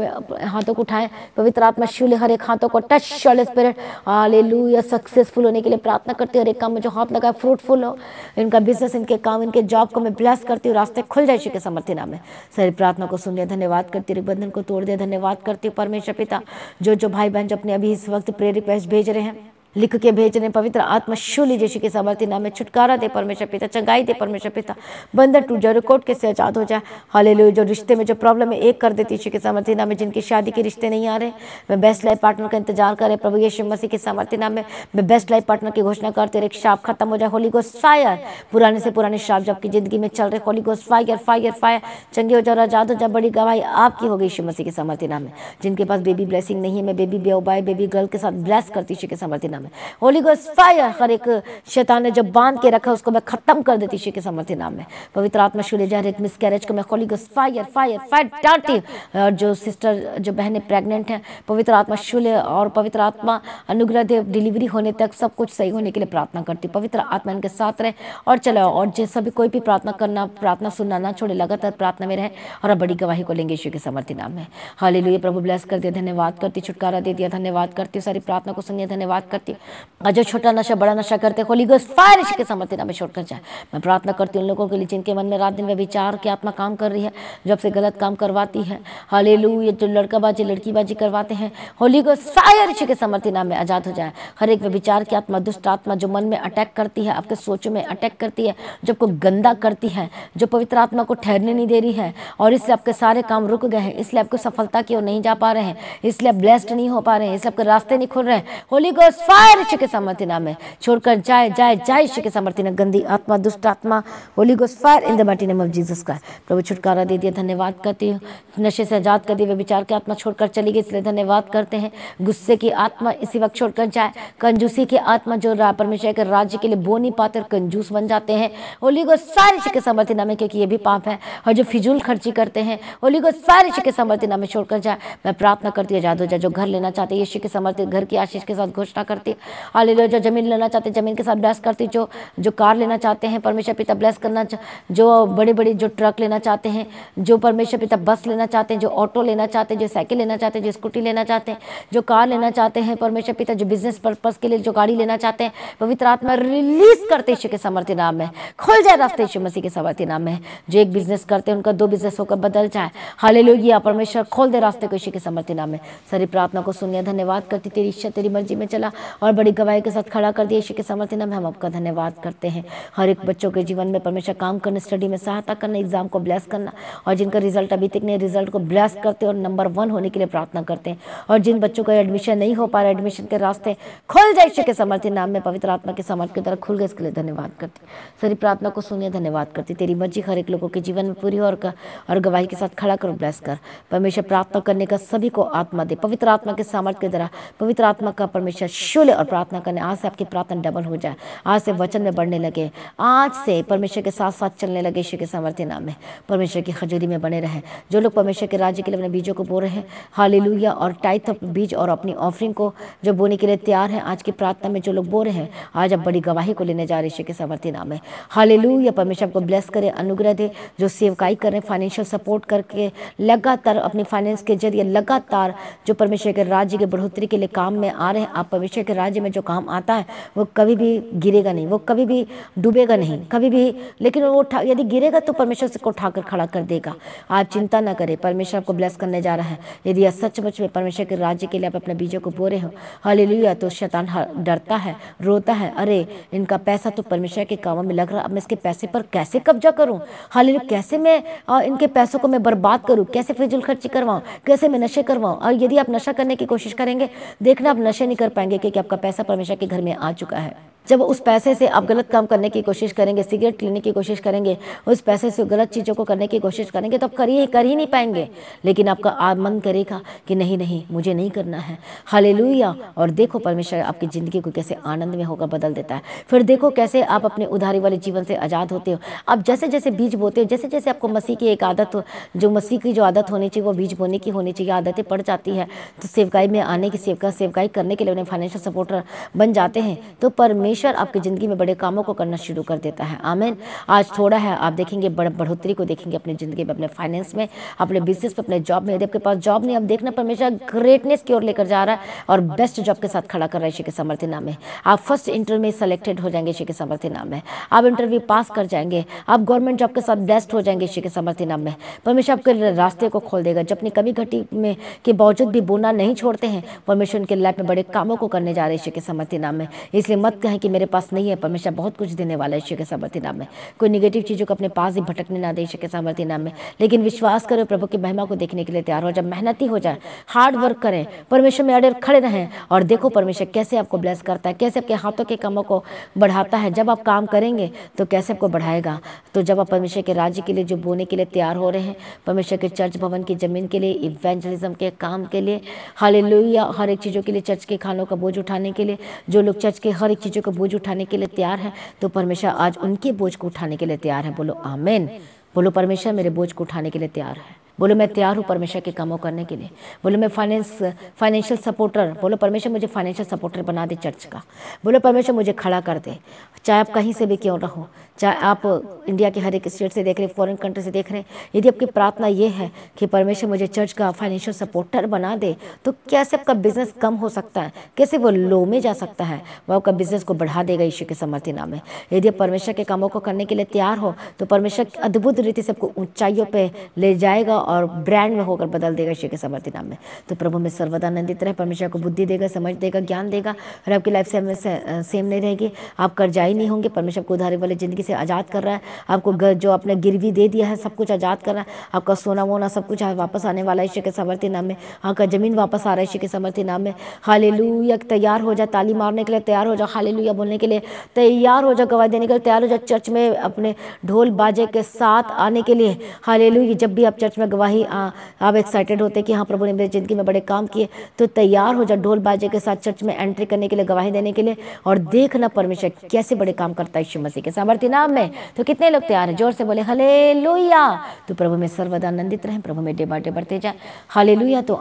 हाथों को उठाएं, पवित्र आत्मा शूल हर एक हाथों को touch, holy spirit hallelujah. Successful होने के लिए प्रार्थना करती हूँ, हर एक काम में जो हाथ लगा फ्रूटफुल हो, इनका बिजनेस, इनके काम, इनके जॉब को मैं ब्लेस करती हूँ, रास्ते खुल जाए यीशु के समर्थी नाम में। सारी प्रार्थना को सुन लिया, धन्यवाद करती हूँ, बंधन को तोड़ दिया, धन्यवाद करती हूँ परमेश्वर पिता। जो भाई बहन जो अपने अभी इस वक्त प्रेयर रिक्वेस्ट भेज रहे हैं, लिख के भेज रहे, पवित्र आत्मा शूल यीशु के समर्थी नाम में छुटकारा दे परमेश्वर पिता, चंगाई दे परमेश्वर पिता, बंधन टूट जाए, कोर्ट के से आजाद हो जाए। हालेलुया। जो रिश्ते में जो प्रॉब्लम है एक कर देती यीशु के समर्थी नाम में, जिनकी शादी के रिश्ते नहीं आ रहे, मैं बेस्ट लाइफ पार्टनर का इंतजार करे प्रभु यीशु मसीह के समर्थी नाम में, मैं बेस्ट लाइफ पार्टनर की घोषणा करते रहे, श्राप खत्म हो जाए, होली गोस्ट फायर। पुराने से पुराने श्राप जो आपकी जिंदगी में चल रहे, holy ghost fire fire fire चंगे हो जाए, आजाद हो जाए। बड़ी गवाही आपकी होगी यीशु मसीह के समर्थी नाम में। जिनके पास बेबी ब्लेसिंग नहीं है, मैं बेबी बॉय, बेबी गर्ल के साथ ब्लेस करती यीशु के समर्थी नाम में। नाम में। होली गोस्ट फायर, हर एक शैतान ने जो बांध के रखा उसको मैं खत्म कर देती यीशु के समर्थी नाम में। पवित्र आत्मा शुले जा रहे मिसकैरेज को मैं Holi ghost fire fire fire डालती हूँ। और जो सिस्टर जो बहनें प्रेग्नेंट हैं, पवित्र आत्मा शुले और पवित्र आत्मा अनुग्रह दे, डिलीवरी होने तक सब कुछ सही होने के लिए प्रार्थना करती हूँ। पवित्र आत्मा इनके साथ रहे और चलाओ, और जैसा भी कोई भी प्रार्थना करना, प्रार्थना सुनना ना छोड़े, लगातार प्रार्थना में रहे और अब बड़ी गवाही को लेंगे यीशु के समर्थी नाम में। हालेलुया। प्रभु ब्लेस कर दिया, धन्यवाद करती, छुटकारा दे दिया, धन्यवाद करती हूँ। सारी प्रार्थना को सुनिए, धन्यवाद करती हूँ। और जो छोटा नशा बड़ा नशा करते होली गोस्ट फायर यीशु के समर्थी नाम में छोड़कर जाए। मैं प्रार्थना करती हूँ उन लोगों के लिए जिनके मन में रात दिन में विचार की आत्मा काम कर रही है, जब से गलत काम करवाती है। हालेलुया। जो लड़काबाजी लड़कीबाजी करवाते हैं, होली गोस्ट फायर यीशु के समर्थी नाम में आजाद हो जाए। हर एक विचार की आत्मा, दुष्ट आत्मा जो मन में अटैक करती है, आपके सोचों में अटैक करती है, जो आपको गंदा करती है, जो पवित्र आत्मा को ठहरने नहीं दे रही है, और इसलिए आपके सारे काम रुक गए हैं, इसलिए आपको सफलता की ओर नहीं जा पा रहे हैं, इसलिए आप ब्लेस्ड नहीं हो पा रहे हैं, इसलिए आपके रास्ते नहीं खुल रहे हैं। होली गोस्ट फायर यीशु के समर्थी नाम में छोड़कर जाए जाए जाए यीशु के समर्थी नाम। गंदी आत्मा, दुष्ट आत्मा, Holi ghost fire in the mighty name of Jesus का। प्रभु छुटकारा दे दिया, धन्यवाद करती हूँ। नशे से आजाद कर दिए, विचार की आत्मा छोड़कर चली गई, इसलिए धन्यवाद करते हैं। गुस्से की आत्मा इसी वक्त छोड़कर जाए। कंजूसी की आत्मा जो परमेश्वर के राज्य के लिए बो नहीं पाते और कंजूस बन जाते हैं, होली गोस्ट फायर यीशु के समर्थी नाम में, क्योंकि ये भी पाप है। और जो फिजूल खर्ची करते हैं, होली गोस्ट फायर यीशु के समर्थी नाम में छोड़कर जाए। मैं प्रार्थना करती हूँ आजाद हो जाए। जो घर लेना चाहते हैं, यीशु के समर्थी घर की आशीष के साथ घोषणा करती है। हालेलुया। जो जमीन लेना चाहते हैं, जमीन के साथ ब्लेस करती। जो कार लेना चाहते हैं, परमेश्वर पिता ब्लेस करना। जो बड़े बड़े जो ट्रक लेना चाहते हैं, जो परमेश्वर पिता बस लेना चाहते हैं, जो ऑटो लेना चाहते हैं, जो साइकिल लेना चाहते हैं, जो स्कूटी लेना चाहते हैं, जो कार लेना चाहते हैं, परमेश्वर पिता जो बिजनेस पर्पस के लिए जो गाड़ी लेना चाहते हैं, पवित्र आत्मा रिलीज करते यीशु के समर्थी नाम में। खुल जाए रास्ते यीशु मसीह के समर्थी नाम में। जो एक बिजनेस करते हैं उनका 2 बिजनेस होकर बदल जाए। हालेलुया। परमेश्वर खोल दे रास्ते को यीशु के समर्थी नाम में। सारी प्रार्थना को सुनिए, धन्यवाद करती। तेरी इच्छा तेरी मर्जी में चला और बड़ी गवाही के साथ खड़ा कर दिया यीशु के समर्थी नाम में। हम आपका धन्यवाद करते हैं। हर एक बच्चों के जीवन में परमेश्वर काम करने, स्टडी में सहायता करना, एग्जाम को ब्लेस करना, और जिनका रिजल्ट अभी तक नहीं, रिजल्ट को ब्लेस करते और नंबर 1 होने के लिए प्रार्थना करते हैं। और जिन बच्चों का एडमिशन नहीं हो पा रहा, एडमिशन के रास्ते खुल जाए यीशु के समर्थी नाम में। पवित्र आत्मा के समर्थ की तरह खुल गए, इसके लिए धन्यवाद करती। सारी प्रार्थना को सुनिए, धन्यवाद करती। तेरी मर्जी हर एक लोगों के जीवन में पूरी हो और गवाही के साथ खड़ा कर ब्लेस कर। परमेश्वर प्रार्थना करने का सभी को आत्मा दे, पवित्र आत्मा के सामर्थ्य की तरह। पवित्र आत्मा का परमेश्वर शुल्य और प्रार्थना करने, आज से आपकी प्रार्थना डबल हो जाए। आज से वचन में बढ़ने लगे, आज से परमेश्वर के साथ साथ चलने लगे यीशु के समर्थी नाम में। परमेश्वर की खजूरी में बने रहे। जो लोग परमेश्वर के राज्य के लिए अपने बीजों को बो रहे हैं, हालेलुया, और टाइथ बीज और अपनी ऑफरिंग को जो बोने के लिए तैयार है, आज की प्रार्थना में जो लोग बो रहे हैं, आज अब बड़ी गवाही को लेने जा रहे यीशु के समर्थी नाम में। हालेलुया। परमेश्वर आपको ब्लेस करे, अनुग्रह दे। जो सेवकाई कर रहे हैं, फाइनेंशियल सपोर्ट करके लगातार अपनी फाइनेंस के जरिए लगातार जो परमेश्वर के राज्य के बढ़ोतरी के लिए काम में आ रहे हैं, आप परमेश्वर के राज्य में जो काम आता है वो कभी भी गिरेगा नहीं, वो कभी भी डूबेगा नहीं, कभी भी, लेकिन वो यदि गिरेगा तो परमेश्वर से को उठाकर खड़ा कर देगा। आप चिंता ना करें, परमेश्वर आपको ब्लेस करने जा रहा है। यदि आप सचमुच में परमेश्वर के राज्य के लिए आप अपने बीजों को बो रहे हो, हालेलुया, तो शैतान डरता है, रोता है, अरे इनका पैसा तो परमेश्वर के कामों में लग रहा, अब मैं इसके पैसे पर कैसे कब्जा करूं, हालेलुया, कैसे मैं इनके पैसों को मैं बर्बाद करूं, कैसे फिजूल खर्ची करवाऊं, कैसे मैं नशे करवाऊं। और यदि आप नशा करने की कोशिश करेंगे, देखना आप नशे नहीं कर पाएंगे, क्योंकि आपका पैसा परमेश्वर के घर में आ चुका है। जब उस पैसे से आप गलत काम करने की कोशिश करेंगे, सिगरेट लेने की कोशिश करेंगे, उस पैसे से गलत चीज़ों को करने की कोशिश करेंगे, तो आप कर ही नहीं पाएंगे। लेकिन आपका मन करेगा कि नहीं नहीं मुझे नहीं करना है। हालेलुया। और देखो परमेश्वर आपकी ज़िंदगी को कैसे आनंद में होकर बदल देता है। फिर देखो कैसे आप अपने उधारी वाले जीवन से आज़ाद होते हो। आप जैसे जैसे बीज बोते हो, जैसे जैसे आपको मसीह की एक आदत हो, जो मसीह की जो आदत होनी चाहिए वो बीज बोने की होनी चाहिए, आदतें पड़ जाती है, तो सेवकाई में आने की, सेवकाई करने के लिए उन्हें फाइनेंशियल सपोर्टर बन जाते हैं, तो परमेश्वर आपकी ज़िंदगी में बड़े कामों को करना शुरू कर देता है। आमीन। आज थोड़ा है, आप देखेंगे बढ़ोतरी को देखेंगे अपनी ज़िंदगी में, अपने फाइनेंस में, अपने बिजनेस में, अपने जॉब में। यदि आपके पास जॉब नहीं, अब देखना परमेश्वर ग्रेटनेस की ओर लेकर जा रहा है और बेस्ट जॉब के साथ खड़ा कर रहा है यीशु के समर्थी नाम में। आप फर्स्ट इंटरव्यू में सेलेक्टेड हो जाएंगे यीशु के समर्थी नाम में। आप इंटरव्यू पास कर जाएंगे, आप गवर्नमेंट जॉब के साथ ब्लेस्ड हो जाएंगे यीशु के समर्थी नाम में। परमेश्वर आपके रास्ते को खोल देगा। जब अपनी कमी घटी में के बावजूद भी बोलना नहीं छोड़ते हैं, परमेश्वर उनके लाइफ में बड़े कामों को करने जा रहे हैं यीशु के समर्थी नाम में। इसलिए मत कहें कि मेरे पास नहीं है, परमेश्वर बहुत कुछ देने वाला है यीशु के सामर्थी नाम में। कोई निगेटिव चीज़ों को अपने पास ही भटकने ना दे यीशु के सामर्थी नाम में। लेकिन विश्वास करो, प्रभु की महिमा को देखने के लिए तैयार हो, जब मेहनती हो जाए, हार्ड वर्क करें, परमेश्वर में अड़े खड़े रहें और देखो परमेश्वर कैसे आपको ब्लेस करता है, कैसे आपके हाथों के कामों को बढ़ाता है। जब आप काम करेंगे तो कैसे आपको बढ़ाएगा। तो जब आप परमेश्वर के राज्य के लिए जो बोने के लिए तैयार हो रहे हैं, परमेश्वर के चर्च भवन की ज़मीन के लिए, इवेंजलिज्म के काम के लिए, हालेलुया, हर एक चीज़ों के लिए, चर्च के खानों का बोझ उठाने के लिए, जो लोग चर्च के हर एक चीज़ों का बोझ उठाने के लिए तैयार हैं, तो परमेश्वर आज उनके बोझ को उठाने के लिए तैयार है। बोलो आमीन। बोलो परमेश्वर मेरे बोझ को उठाने के लिए तैयार है। बोलो मैं तैयार हूँ परमेश्वर के कामों करने के लिए। बोलो मैं फाइनेंशियल सपोर्टर, बोलो परमेश्वर मुझे फाइनेंशियल सपोर्टर बना दे चर्च का। बोलो परमेश्वर मुझे खड़ा कर दे, चाहे आप कहीं से भी क्यों रहो, चाहे आप इंडिया के हर एक स्टेट से देख रहे, फॉरेन कंट्री से देख रहे हैं। यदि आपकी प्रार्थना ये है कि परमेश्वर मुझे चर्च का फाइनेंशियल सपोर्टर बना दे, तो कैसे आपका बिजनेस कम हो सकता है, कैसे वो लो में जा सकता है, वो आपका बिजनेस को बढ़ा देगा यीशु के सामर्थी नाम में। यदि आप परमेश्वर के कामों को करने के लिए तैयार हो, तो परमेश्वर अद्भुत रीति से आपको ऊंचाइयों पे ले जाएगा और ब्रांड में होकर बदल देगा यीशु के सामर्थी नाम में। तो प्रभु में सर्वदा आनंदित रहे, परमेश्वर को बुद्धि देगा, समझ देगा, ज्ञान देगा, और आपकी लाइफ सेम नहीं रहेगी। आप कर्जाई नहीं होंगे, परमेश्वर को उधारी वाली जिंदगी से आज़ाद कर रहा है। आपको जो आपने गिरवी दे दिया है सब कुछ आज़ाद कर रहा है। आपका सोना वोना सब कुछ वापस आने वाला है यीशु के सामर्थी नाम में। आपका जमीन वापस आ रहा है यीशु के सामर्थी नाम में। हालेलुया, तैयार हो जा, ताली मारने के लिए तैयार हो जा, हालेलुया बोलने के लिए तैयार हो जा, गवाही देने के लिए तैयार हो जा, चर्च में अपने ढोल बाजे के साथ आने के लिए। हालेलुया, जब भी आप चर्च में गवाही आप एक्साइटेड होते कि हाँ प्रभु ने मेरी ज़िंदगी में बड़े काम किए, तो तैयार हो जा ढोल बाजे के साथ चर्च में एंट्री करने के लिए, गवाही देने के लिए। और देखना परमेश्वर कैसे बड़े काम करता है यीशु मसीह के सामर्थी नाम में। तो कितने लोग तैयार हैं? जोर से बोले हालेलुया। तो प्रभु में सर्वदा आनंदित रहें, प्रभु में डे बाय डे बढ़ते जाए। हालेलुया। तो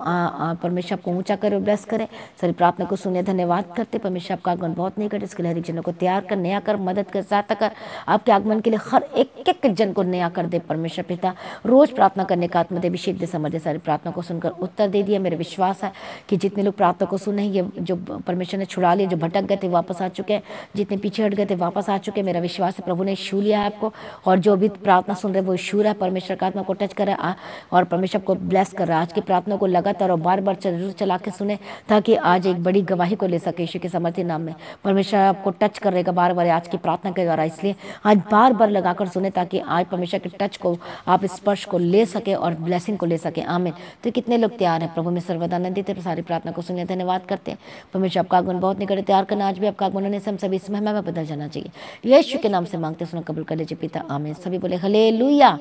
परमेश्वर आपको ऊंचा करे और ब्लेस करे। सारी प्रार्थना को सुने, धन्यवाद करते। परमेश्वर आपका आगमन बहुत नहीं करे, इसके लिए हर एक जनों को तैयार कर, नया कर, मदद कर, सहायता कर। आपके आगमन के लिए हर एक जन को नया कर दे परमेश्वर पिता। रोज प्रार्थना करने का आत्मा दे, अभिषेक दे, समझ दे। सारी प्रार्थना को सुनकर उत्तर दे दिया। मेरा विश्वास है कि जितने लोग प्रार्थना को सुने, ये जो परमेश्वर ने छुड़ा लिए, जो भटक गए थे वापस आ चुके हैं, जितने पीछे हट गए थे वापस आ चुके हैं। मेरा विश्वास है प्रभु ने छू लिया है आपको, और जो भी प्रार्थना सुन रहे वो छू रहा है, परमेश्वर का आत्मा को टच कर रहा है और परमेश्वर को ब्लेस कर रहा है। आज की प्रार्थना को लगातार और बार बार जरूर चला के सुने, ताकि आज एक बड़ी गवाही को ले सके यीशु के सामर्थी नाम में। परमेश्वर आपको टच करेगा बार बार आज की प्रार्थना के द्वारा, इसलिए आज बार बार लगाकर सुने, ताकि आज परमेश्वर के टच को, आप स्पर्श को ले सके और ब्लेसिंग को ले सके। आमीन। तो कितने लोग तैयार हैं? प्रभु में सर्वदा आनंदित है। सारी प्रार्थना को सुनिए, धन्यवाद करते हैं। परमेश्वर आपका आगमन बहुत निकट, तैयार करना आज भी आपका आगमन होने से हम सभी इस महिमा में बदल जाना चाहिए। यीशु के नाम से मांगते सुनो, कबूल कर लीजिए पिता। आमीन। सभी बोले हालेलुया।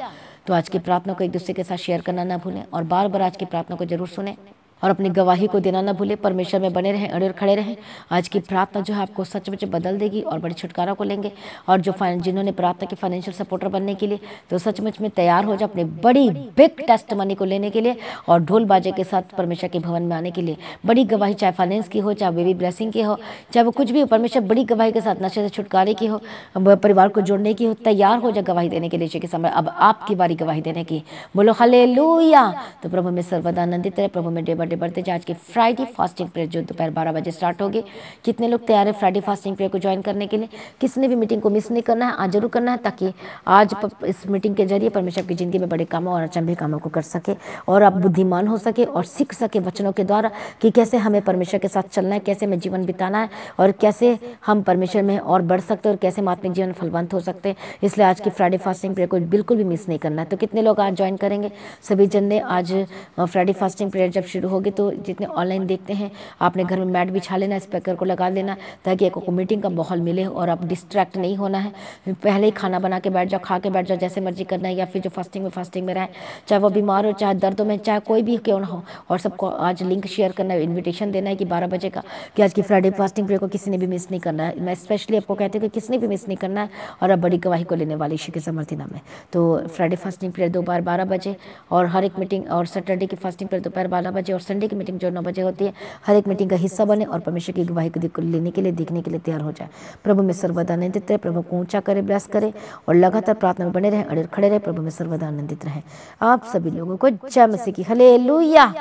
तो आज की प्रार्थना को एक दूसरे के साथ शेयर करना ना भूलें, और बार बार आज की प्रार्थना को जरूर सुने और अपनी गवाही को देना ना भूले। परमेश्वर में बने रहें, अड़े खड़े रहें। आज की प्रार्थना जो है आपको सच में बदल देगी और बड़ी छुटकारा को लेंगे। और जो जिन्होंने प्रार्थना की फाइनेंशियल सपोर्टर बनने के लिए, तो सचमुच में तैयार हो जाए अपनी बड़ी बिग टेस्टमनी को लेने के लिए और ढोल बाजे के साथ परमेश्वर के भवन में आने के लिए। बड़ी गवाही, चाहे फाइनेंस की हो, चाहे बेबी ब्लेसिंग की हो, चाहे वो कुछ भी हो, परमेश्वर बड़ी गवाही के साथ, नशे से छुटकारे की हो, परिवार को जोड़ने की हो, तैयार हो जाए गवाही देने के लिए के समय। अब आपकी बारी गवाही देने की। बोलो हालेलुया। तो प्रभु में सर्वदा आनंदित रहे, प्रभु में डे बाय डे बढ़ते जाए। आज की फ्राइडे फास्टिंग प्रेयर जो दोपहर 12 बजे स्टार्ट होगी। कितने लोग तैयार है फ्राइडे फास्टिंग प्रेयर को ज्वाइन करने के लिए? किसने भी मीटिंग को मिस नहीं करना है, आज जरूर करना है, ताकि आज इस मीटिंग के जरिए परमेश्वर की जिंदगी में बड़े कामों और अचंभे कामों को कर सके, और आप बुद्धिमान हो सके और सीख सके वचनों के द्वारा कि कैसे हमें परमेश्वर के साथ चलना है, कैसे हमें जीवन बिताना है, और कैसे हम परमेश्वर में और बढ़ सकते हैं, और कैसे हम आत्मिक जीवन फलवंत हो सकते हैं। इसलिए आज की फ्राइडे फास्टिंग प्रेयर को बिल्कुल भी मिस नहीं करना है। तो कितने लोग आज ज्वाइन करेंगे? सभी जन ने आज फ्राइडे फास्टिंग प्रेयर जब शुरू होगी, तो जितने ऑनलाइन देखते हैं, आपने घर में मैट बिछा लेना, स्पीकर को लगा लेना, ताकि आपको मीटिंग का माहौल मिले और आप डिस्ट्रैक्ट नहीं होना है। पहले ही खाना बना के बैठ जाओ, खा के बैठ जाओ, जैसे मर्जी करना है। या फिर जो फास्टिंग में रहे, चाहे वो बीमार हो, चाहे दर्दों में, चाहे कोई भी क्यों ना हो, और सबको आज लिंक शेयर करना है, इन्विटेशन देना है कि 12 बजे का, कि आज की फ्राइडे फास्टिंग प्रेयर को किसी ने भी मिस नहीं करना है। मैं स्पेशली आपको कहती हूँ कि किसी ने भी मिस नहीं करना है, और अब बड़ी गवाही को लेने वाली यीशु के सामर्थी नाम है। तो फ्राइडे फास्टिंग प्रेयर दोपहर 12 बजे, और हर एक मीटिंग, और सैटरडे की फास्टिंग प्रेयर दोपहर 12 बजे, और संडे की मीटिंग जो 9 बजे होती है। हर एक मीटिंग का हिस्सा बने और परमेश्वर की गवाही को लेने के लिए, देखने के लिए तैयार हो जाए। प्रभु में सर्वदा आनंदित रहे, प्रभु को ऊंचा करे, ब्लेस करे, और लगातार प्रार्थना में बने रहें, अड़े खड़े रहे। प्रभु में सर्वदा आनंदित रहें। आप सभी लोगों को जय मसीह की हालेलुया।